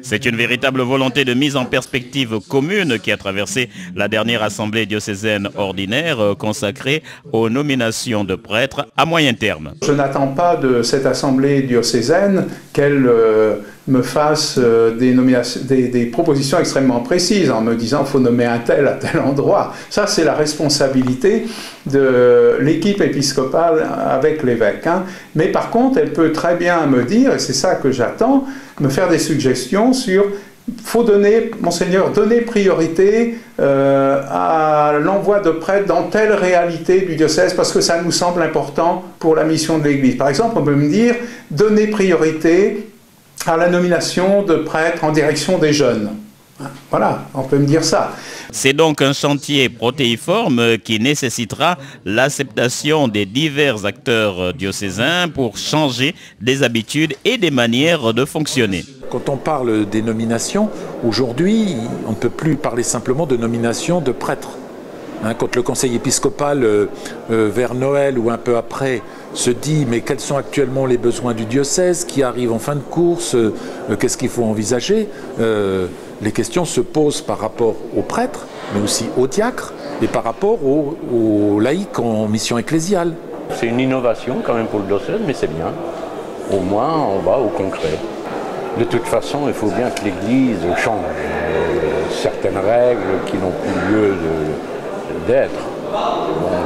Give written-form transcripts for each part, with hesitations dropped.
C'est une véritable volonté de mise en perspective commune qui a traversé la dernière assemblée diocésaine ordinaire consacrée aux nominations de prêtres à moyen terme. Je n'attends pas de cette assemblée diocésaine qu'elle me fasse des propositions extrêmement précises en me disant qu'il faut nommer un tel à tel endroit. Ça, c'est la responsabilité de l'équipe épiscopale avec l'évêque. Mais par contre, elle peut très bien me dire, et c'est ça que j'attends, me faire des suggestions sur faut donner, Monseigneur, donner priorité à l'envoi de prêtres dans telle réalité du diocèse parce que ça nous semble important pour la mission de l'Église. Par exemple, on peut me dire donner priorité à la nomination de prêtres en direction des jeunes. Voilà, on peut me dire ça. C'est donc un chantier protéiforme qui nécessitera l'acceptation des divers acteurs diocésains pour changer des habitudes et des manières de fonctionner. Quand on parle des nominations, aujourd'hui, on ne peut plus parler simplement de nomination de prêtres. Quand le conseil épiscopal, vers Noël ou un peu après, se dit mais quels sont actuellement les besoins du diocèse, qui arrive en fin de course, qu'est-ce qu'il faut envisager, les questions se posent par rapport aux prêtres, mais aussi aux diacres et par rapport aux laïcs en mission ecclésiale. C'est une innovation quand même pour le diocèse, mais c'est bien. Au moins, on va au concret. De toute façon, il faut bien que l'Église change certaines règles qui n'ont plus lieu d'être,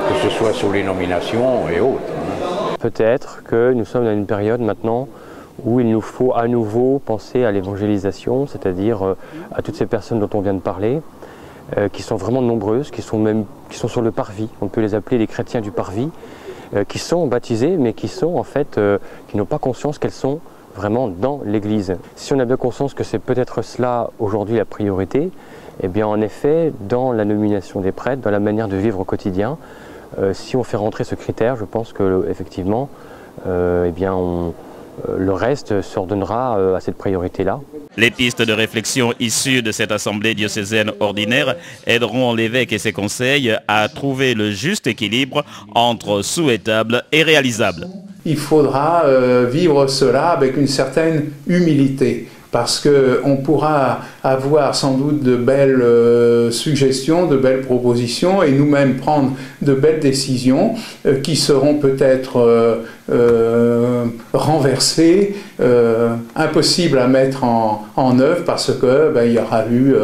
que ce soit sur les nominations et autres. Peut-être que nous sommes dans une période maintenant où il nous faut à nouveau penser à l'évangélisation, c'est-à-dire à toutes ces personnes dont on vient de parler, qui sont vraiment nombreuses, qui sont sur le parvis, on peut les appeler les chrétiens du parvis, qui sont baptisés, mais qui sont en fait, qui n'ont pas conscience qu'elles sont vraiment dans l'Église. Si on a bien conscience que c'est peut-être cela aujourd'hui la priorité, eh bien en effet, dans la nomination des prêtres, dans la manière de vivre au quotidien, si on fait rentrer ce critère, je pense que effectivement, eh bien le reste s'ordonnera à cette priorité-là. Les pistes de réflexion issues de cette assemblée diocésaine ordinaire aideront l'évêque et ses conseils à trouver le juste équilibre entre souhaitable et réalisable. Il faudra vivre cela avec une certaine humilité, parce qu'on pourra avoir sans doute de belles suggestions, de belles propositions, et nous-mêmes prendre de belles décisions qui seront peut-être renversées, impossibles à mettre en œuvre, parce que il y aura eu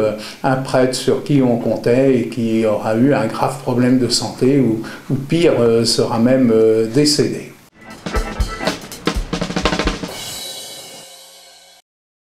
un prêtre sur qui on comptait et qui aura eu un grave problème de santé, ou pire, sera même décédé.